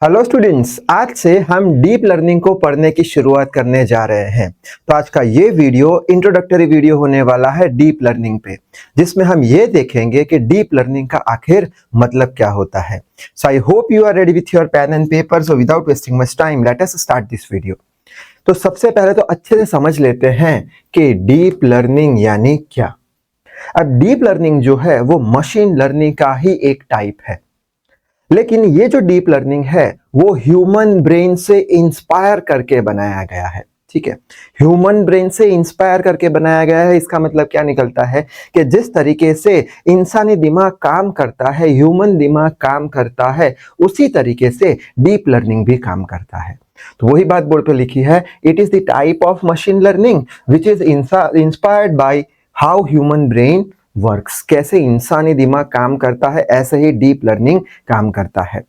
Hello students, आज से हम डीप लर्निंग को पढ़ने की शुरुआत करने जा रहे हैं। तो आज का ये वीडियो इंट्रोडक्टरी वीडियो होने वाला है डीप लर्निंग पे, जिसमें हम ये देखेंगे कि डीप लर्निंग का आखिर मतलब क्या होता है। So I hope you are ready with your pen and paper. So without wasting much time let us start this video. तो सबसे पहले तो अच्छे से समझ लेते हैं कि डीप लर्निंग यानी क्या। अब डीप लर्निंग जो है वो मशीन लर्निंग का ही एक टाइप है, लेकिन ये जो डीप लर्निंग है वो ह्यूमन ब्रेन से इंस्पायर करके बनाया गया है। ठीक है, ह्यूमन ब्रेन से इंस्पायर करके बनाया गया है। इसका मतलब क्या निकलता है कि जिस तरीके से इंसानी दिमाग काम करता है, ह्यूमन दिमाग काम करता है, उसी तरीके से डीप लर्निंग भी काम करता है। तो वही बात बोर्ड पे लिखी है, it is the type of machine learning which is inspired by how human brain works. कैसे इंसानी दिमाग काम करता है, ऐसे ही डीप लर्निंग काम करता है।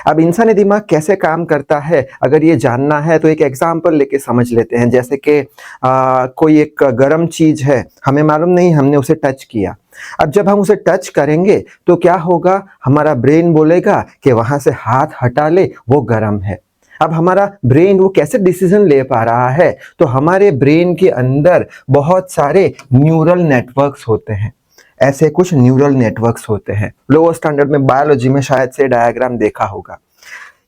अब इंसानी दिमाग कैसे काम करता है अगर ये जानना है तो एक एग्जांपल लेके समझ लेते हैं। जैसे कि कोई एक गर्म चीज है, हमें मालूम नहीं, हमने उसे टच किया। अब जब हम उसे टच करेंगे तो क्या होगा, हमारा ब्रेन बोलेगा कि वहां से हाथ हटा ले, वो गर्म है। अब हमारा ब्रेन वो कैसे डिसीजन ले पा रहा है, तो हमारे ब्रेन के अंदर बहुत सारे न्यूरल नेटवर्क्स होते हैं। ऐसे कुछ न्यूरल नेटवर्क्स होते हैं, लोअर स्टैंडर्ड में बायोलॉजी में शायद से डायग्राम देखा होगा।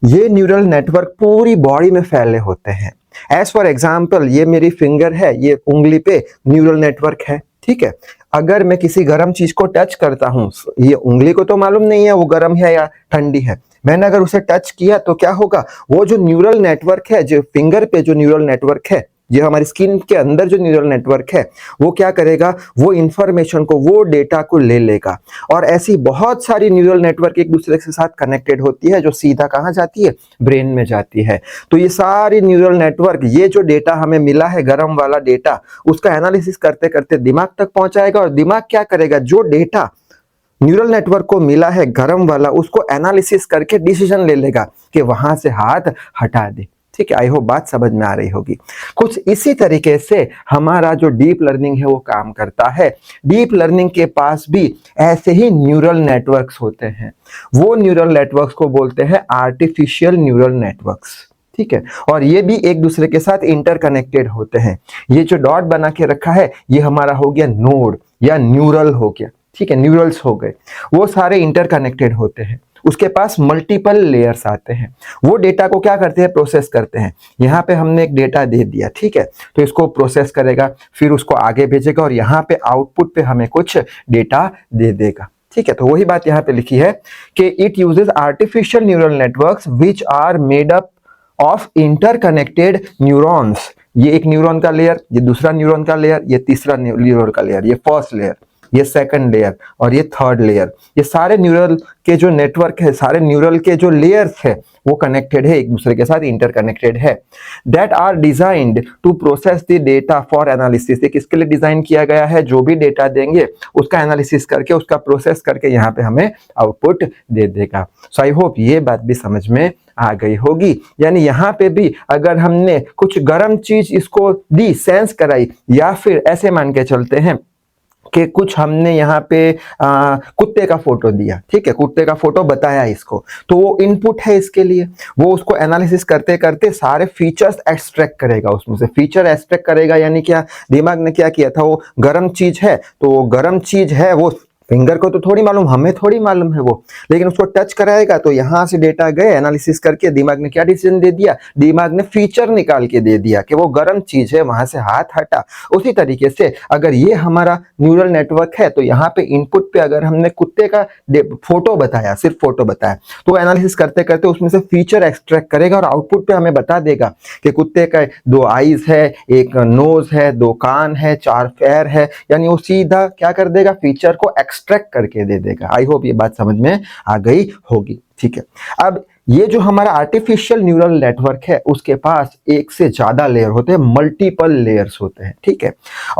ये न्यूरल नेटवर्क पूरी बॉडी में फैले होते हैं। एज फॉर एग्जाम्पल, ये मेरी फिंगर है, ये उंगली पे न्यूरल नेटवर्क है। ठीक है, अगर मैं किसी गर्म चीज को टच करता हूँ, ये उंगली को तो मालूम नहीं है वो गर्म है या ठंडी है, मैंने अगर उसे टच किया तो क्या होगा, वो जो न्यूरल नेटवर्क है, जो फिंगर पे जो न्यूरल नेटवर्क है, ये हमारी स्किन के अंदर जो न्यूरल नेटवर्क है, वो क्या करेगा, वो इंफॉर्मेशन को, वो डेटा को ले लेगा। और ऐसी बहुत सारी न्यूरल नेटवर्क एक दूसरे के साथ कनेक्टेड होती है, जो सीधा कहाँ जाती है, ब्रेन में जाती है। तो ये सारी न्यूरल नेटवर्क, ये जो डेटा हमें मिला है, गर्म वाला डेटा, उसका एनालिसिस करते करते दिमाग तक पहुंचाएगा। और दिमाग क्या करेगा, जो डेटा न्यूरल नेटवर्क को मिला है गर्म वाला, उसको एनालिसिस करके डिसीजन ले लेगा कि वहां से हाथ हटा दे। ठीक है, आई होप बात समझ में आ रही होगी। कुछ इसी तरीके से हमारा जो डीप लर्निंग है वो काम करता है। डीप लर्निंग के पास भी ऐसे ही न्यूरल नेटवर्क्स होते हैं। वो न्यूरल नेटवर्क्स को बोलते हैं आर्टिफिशियल न्यूरल नेटवर्क्स। ठीक है, और ये भी एक दूसरे के साथ इंटरकनेक्टेड होते हैं। ये जो डॉट बना के रखा है, ये हमारा हो गया नोड या न्यूरल हो गया। ठीक है, न्यूरल्स हो गए, वो सारे इंटरकनेक्टेड होते हैं। उसके पास मल्टीपल लेयर्स आते हैं। वो डेटा को क्या करते हैं, प्रोसेस करते हैं। यहाँ पे हमने एक डेटा दे दिया, ठीक है, तो इसको प्रोसेस करेगा, फिर उसको आगे भेजेगा, और यहाँ पे आउटपुट पे हमें कुछ डेटा दे देगा। ठीक है, तो वही बात यहाँ पे लिखी है कि it uses artificial neural networks which are made up of interconnected neurons. ये एक न्यूरॉन का लेयर, ये दूसरा न्यूरॉन का लेयर, ये तीसरा न्यूरॉन का लेयर, ये फर्स्ट लेयर, ये सेकंड लेयर, और ये थर्ड लेयर। ये सारे न्यूरल के जो नेटवर्क है, सारे न्यूरल के जो लेयर्स है, वो कनेक्टेड है, एक दूसरे के साथ इंटरकनेक्टेड है। That are designed to process the data for analysis. ये किसके लिए डिजाइन किया गया है, जो भी डेटा देंगे उसका एनालिसिस करके, उसका प्रोसेस करके यहाँ पे हमें आउटपुट दे देगा। सो आई होप ये बात भी समझ में आ गई होगी। यानी यहाँ पे भी अगर हमने कुछ गर्म चीज इसको दी, सेंस कराई, या फिर ऐसे मान के चलते हैं कि कुछ हमने यहाँ पे कुत्ते का फोटो दिया, ठीक है, कुत्ते का फोटो बताया इसको, तो वो इनपुट है इसके लिए। वो उसको एनालिसिस करते करते सारे फीचर्स एक्सट्रैक्ट करेगा, उसमें से फीचर एक्सट्रैक्ट करेगा। यानी क्या, दिमाग ने क्या किया था, वो गर्म चीज है, तो वो गर्म चीज है, वो फिंगर को तो थोड़ी मालूम, हमें थोड़ी मालूम है वो, लेकिन उसको टच कराएगा तो यहां से डेटा गए, एनालिसिस करके दिमाग ने क्या डिसीजन दे दिया, दिमाग ने फीचर निकाल के दे दिया कि वो गर्म चीज है, वहां से हाथ हटा। उसी तरीके से अगर ये हमारा न्यूरल नेटवर्क है, तो यहाँ पे इनपुट पे अगर हमने कुत्ते का फोटो बताया, सिर्फ फोटो बताया, तो एनालिसिस करते करते उसमें से फीचर एक्सट्रैक्ट करेगा और आउटपुट पे हमें बता देगा कि कुत्ते का 2 आईज है, एक नोज है, 2 कान है, 4 पैर है। यानी वो सीधा क्या कर देगा, फीचर को एक्सट्रैक्ट करके दे देगा। आई होप ये बात समझ में आ गई होगी। ठीक है, अब ये जो हमारा आर्टिफिशियल न्यूरल नेटवर्क है, उसके पास एक से ज्यादा लेयर होते हैं, मल्टीपल लेयर्स होते हैं। ठीक है,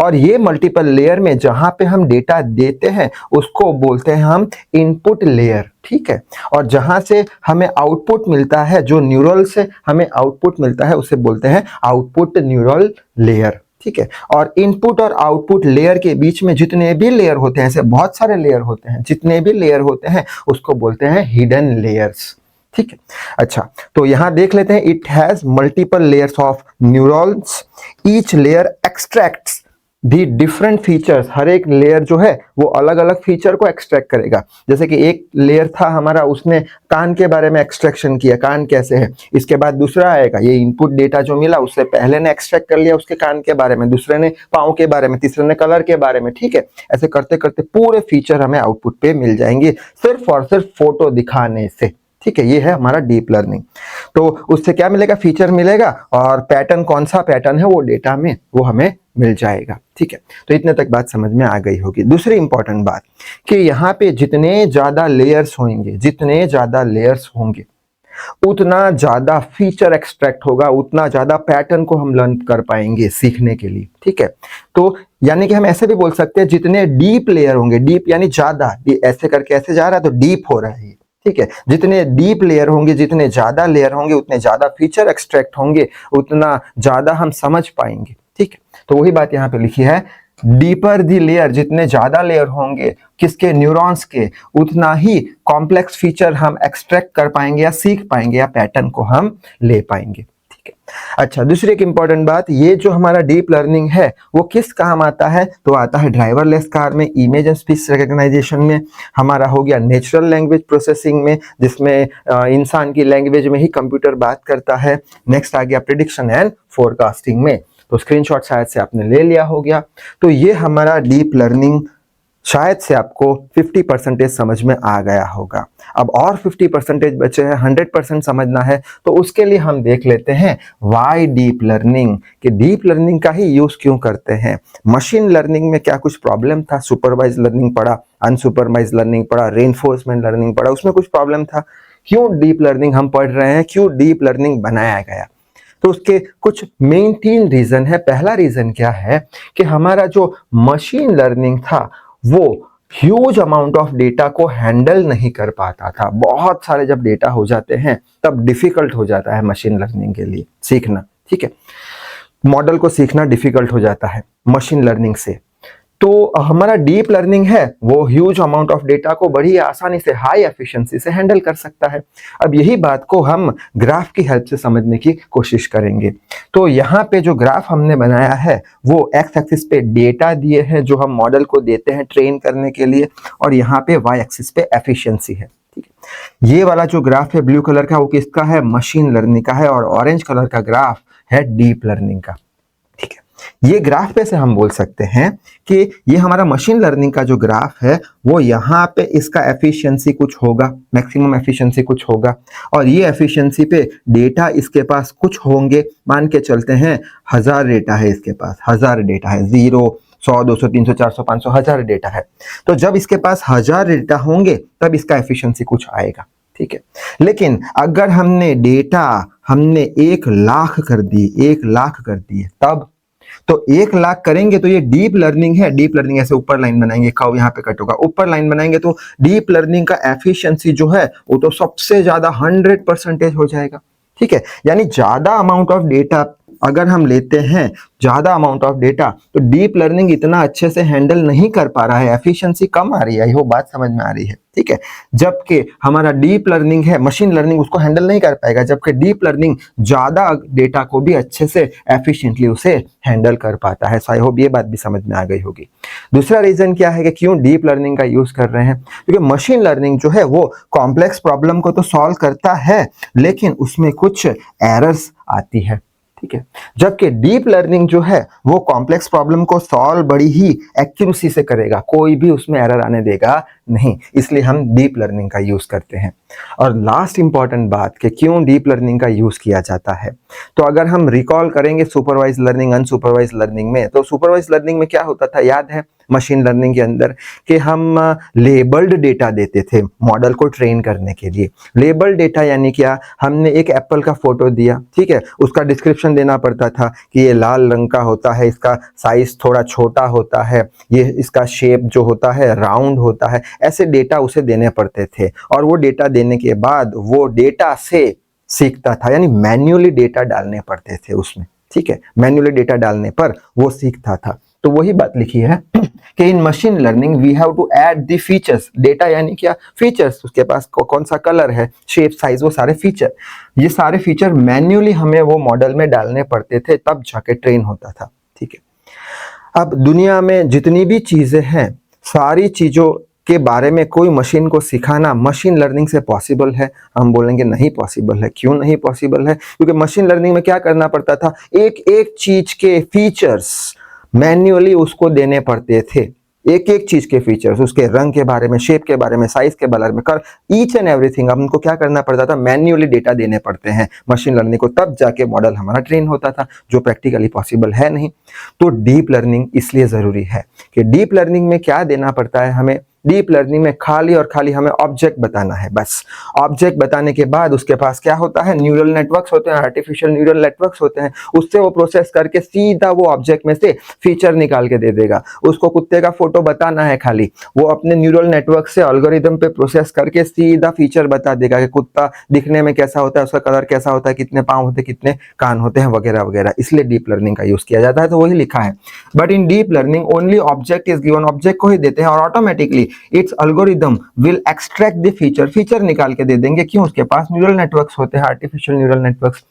और ये मल्टीपल लेयर में जहां पे हम डेटा देते हैं उसको बोलते हैं हम इनपुट लेयर। ठीक है, और जहां से हमें आउटपुट मिलता है, जो न्यूरल से हमें आउटपुट मिलता है, उसे बोलते हैं आउटपुट न्यूरल लेयर। ठीक है, और इनपुट और आउटपुट लेयर के बीच में जितने भी लेयर होते हैं, ऐसे बहुत सारे लेयर होते हैं, जितने भी लेयर होते हैं उसको बोलते हैं हिडन लेयर्स। ठीक है। अच्छा, तो यहां देख लेते हैं, it has multiple layers of neurons, each layer extracts the different features. हर एक लेयर जो है वो अलग अलग फीचर को एक्सट्रैक्ट करेगा। जैसे कि एक लेयर था हमारा, उसने कान के बारे में एक्सट्रैक्शन किया, कान कैसे है। इसके बाद दूसरा आएगा, ये इनपुट डेटा जो मिला उससे पहले ने एक्सट्रैक्ट कर लिया उसके कान के बारे में, दूसरे ने पाँव के बारे में, तीसरे ने कलर के बारे में। ठीक है, ऐसे करते करते पूरे फीचर हमें आउटपुट पे मिल जाएंगे सिर्फ और सिर्फ फोटो दिखाने से। ठीक है, ये है हमारा डीप लर्निंग। तो उससे क्या मिलेगा, फीचर मिलेगा, और पैटर्न, कौन सा पैटर्न है वो डेटा में वो हमें मिल जाएगा। ठीक है, तो इतने तक बात समझ में आ गई होगी। दूसरी इंपॉर्टेंट बात कि यहाँ पे जितने ज्यादा लेयर्स होंगे उतना ज्यादा फीचर एक्सट्रैक्ट होगा, उतना ज्यादा पैटर्न को हम लर्न कर पाएंगे सीखने के लिए। ठीक है, तो यानी कि हम ऐसे भी बोल सकते हैं, जितने डीप लेयर होंगे, डीप यानी ज्यादा, ऐसे करके ऐसे जा रहा है तो डीप हो रहा है। ठीक है, जितने डीप लेयर होंगे, जितने ज्यादा लेयर होंगे, उतने ज्यादा फीचर एक्सट्रैक्ट होंगे, उतना ज्यादा हम समझ पाएंगे। ठीक है, तो वही बात यहाँ पे लिखी है, डीपर दी लेयर, जितने ज्यादा लेयर होंगे किसके, न्यूरॉन्स के, उतना ही कॉम्प्लेक्स फीचर हम एक्सट्रैक्ट कर पाएंगे या सीख पाएंगे या पैटर्न को हम ले पाएंगे। ठीक है, अच्छा, दूसरी एक इंपॉर्टेंट बात, ये जो हमारा डीप लर्निंग है वो किस काम आता है, तो आता है ड्राइवरलेस कार में, इमेज एंड स्पीच रिकॉग्नाइजेशन में, हमारा हो गया नेचुरल लैंग्वेज प्रोसेसिंग में, जिसमें इंसान की लैंग्वेज में ही कंप्यूटर बात करता है। नेक्स्ट आ गया प्रिडिक्शन एंड फोरकास्टिंग में। तो स्क्रीनशॉट शायद से आपने ले लिया हो गया। तो ये हमारा डीप लर्निंग शायद से आपको 50% समझ में आ गया होगा। अब और 50% बचे हैं, 100% समझना है, तो उसके लिए हम देख लेते हैं वाई डीप लर्निंग, कि डीप लर्निंग का ही यूज क्यों करते हैं। मशीन लर्निंग में क्या कुछ प्रॉब्लम था, सुपरवाइज लर्निंग पढ़ा, अनसुपरवाइज लर्निंग पढ़ा, रेनफोर्समेंट लर्निंग पढ़ा, उसमें कुछ प्रॉब्लम था। क्यों डीप लर्निंग हम पढ़ रहे हैं, क्यों डीप लर्निंग बनाया गया, तो उसके कुछ मेन 3 रीजन है। पहला रीजन क्या है कि हमारा जो मशीन लर्निंग था वो ह्यूज अमाउंट ऑफ डेटा को हैंडल नहीं कर पाता था। बहुत सारे जब डेटा हो जाते हैं तब डिफिकल्ट हो जाता है मशीन लर्निंग के लिए सीखना। ठीक है, मॉडल को सीखना डिफिकल्ट हो जाता है मशीन लर्निंग से। तो हमारा डीप लर्निंग है वो ह्यूज अमाउंट ऑफ डेटा को बड़ी आसानी से, हाई एफिशिएंसी से हैंडल कर सकता है। अब यही बात को हम ग्राफ की हेल्प से समझने की कोशिश करेंगे। तो यहाँ पे जो ग्राफ हमने बनाया है वो एक्स एक्सिस पे डेटा दिए हैं जो हम मॉडल को देते हैं ट्रेन करने के लिए, और यहाँ पे वाई एक्सिस पे एफिशिएंसी है। ठीक है, ये वाला जो ग्राफ है ब्लू कलर का वो किसका है, मशीन लर्निंग का है, और ऑरेंज कलर का ग्राफ है डीप लर्निंग का। ठीक है, ये ग्राफ पे से हम बोल सकते हैं कि ये हमारा मशीन लर्निंग का जो ग्राफ है वो यहाँ पे इसका एफिशिएंसी कुछ होगा, मैक्सिमम एफिशिएंसी कुछ होगा, और ये एफिशिएंसी पे डेटा इसके पास कुछ होंगे। मान के चलते हैं 1000 डेटा है इसके पास, 1000 डेटा है, 0 100 200 300 400 500 1000 डेटा है। तो जब इसके पास 1000 डेटा होंगे तब इसका एफिशिएंसी कुछ आएगा। ठीक है, लेकिन अगर हमने डेटा 1 लाख कर दिए, 1 लाख कर दिए, तब तो 1 लाख करेंगे तो ये डीप लर्निंग है। डीप लर्निंग ऐसे ऊपर लाइन बनाएंगे, कर्व यहाँ पे कट होगा, ऊपर लाइन बनाएंगे तो डीप लर्निंग का एफिशिएंसी जो है वो तो सबसे ज्यादा 100% हो जाएगा। ठीक है, यानी ज्यादा अमाउंट ऑफ डेटा अगर हम लेते हैं, ज्यादा अमाउंट ऑफ डेटा, तो डीप लर्निंग इतना अच्छे से हैंडल नहीं कर पा रहा है, एफिशिएंसी कम आ रही है। ये बात समझ में आ रही है। ठीक है, जबकि हमारा डीप लर्निंग है, मशीन लर्निंग उसको हैंडल नहीं कर पाएगा, जबकि डीप लर्निंग ज्यादा डेटा को भी अच्छे से एफिशिएंटली उसे हैंडल कर पाता है। आई होप ये बात भी समझ में आ गई होगी। दूसरा रीजन क्या है कि क्यों डीप लर्निंग का यूज कर रहे हैं, क्योंकि मशीन लर्निंग जो है वो कॉम्प्लेक्स प्रॉब्लम को तो सॉल्व करता है लेकिन उसमें कुछ एरर्स आती है। ठीक है, जबकि डीप लर्निंग जो है वो कॉम्प्लेक्स प्रॉब्लम को सॉल्व बड़ी ही एक्यूरेसी से करेगा, कोई भी उसमें एरर आने देगा नहीं, इसलिए हम डीप लर्निंग का यूज करते हैं। और लास्ट इंपॉर्टेंट बात कि क्यों डीप लर्निंग का यूज किया जाता है, तो अगर हम रिकॉल करेंगे सुपरवाइज लर्निंग, अनसुपरवाइज लर्निंग में, तो सुपरवाइज लर्निंग में क्या होता था, याद है मशीन लर्निंग के अंदर कि हम लेबल्ड डेटा देते थे मॉडल को ट्रेन करने के लिए। लेबल्ड डेटा यानी क्या, हमने एक एप्पल का फोटो दिया, ठीक है, उसका डिस्क्रिप्शन देना पड़ता था कि ये लाल रंग का होता है, इसका साइज थोड़ा छोटा होता है, ये इसका शेप जो होता है राउंड होता है, ऐसे डेटा उसे देने पड़ते थे। और वो डेटा देने के बाद वो डेटा से सीखता था, यानी मैन्युअली डेटा डालने पड़ते थे उसमें। ठीक है, मैन्युअली डेटा डालने पर वो सीखता था। तो वही बात लिखी है कि in machine learning we have to add the features, data यानी क्या फीचर्स, उसके पास कौन सा कलर है, शेप, साइज, वो सारे फीचर, ये सारे फीचर मैन्युअली हमें वो मॉडल में डालने पड़ते थे, तब जाके ट्रेन होता था। ठीक है, अब दुनिया में जितनी भी चीजें हैं, सारी चीजों के बारे में कोई मशीन को सिखाना मशीन लर्निंग से पॉसिबल है? हम बोलेंगे नहीं पॉसिबल है। क्यों नहीं पॉसिबल है? क्योंकि मशीन लर्निंग में क्या करना पड़ता था, एक एक चीज के फीचर्स मैन्युअली उसको देने पड़ते थे, एक एक चीज के फीचर्स, उसके रंग के बारे में, शेप के बारे में, साइज के बारे में, कर ईच एंड एवरीथिंग अब उनको क्या करना पड़ता था, मैन्युअली डेटा देने पड़ते हैं मशीन लर्निंग को, तब जाके मॉडल हमारा ट्रेन होता था, जो प्रैक्टिकली पॉसिबल है नहीं। तो डीप लर्निंग इसलिए जरूरी है कि डीप लर्निंग में क्या देना पड़ता है हमें, डीप लर्निंग में खाली और खाली हमें ऑब्जेक्ट बताना है, बस ऑब्जेक्ट बताने के बाद उसके पास क्या होता है, न्यूरल नेटवर्क्स होते हैं, आर्टिफिशियल न्यूरल नेटवर्क्स होते हैं, उससे वो प्रोसेस करके सीधा वो ऑब्जेक्ट में से फीचर निकाल के दे देगा। उसको कुत्ते का फोटो बताना है खाली, वो अपने न्यूरल नेटवर्क से एल्गोरिदम पे प्रोसेस करके सीधा फीचर बता देगा कि कुत्ता दिखने में कैसा होता है, उसका कलर कैसा होता है, कितने पाँव होते हैं, कितने कान होते हैं, वगैरह वगैरह। इसलिए डीप लर्निंग का यूज किया जाता है, तो वही लिखा है। But in deep learning only object is given, object को ही देते हैं और automatically it's algorithm will extract the feature, feature निकाल के दे देंगे। क्यों? उसके पास न्यूरल नेटवर्क्स होते हैं, आर्टिफिशियल न्यूरल नेटवर्क्स।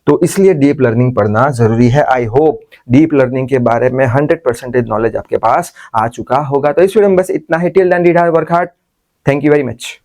तो इसलिए डीप लर्निंग पढ़ना जरूरी है। आई होप डीप लर्निंग के बारे में 100% नॉलेज आपके पास आ चुका होगा। तो इस वीडियो में बस इतना ही। Till then read hard, work hard. Thank you very much.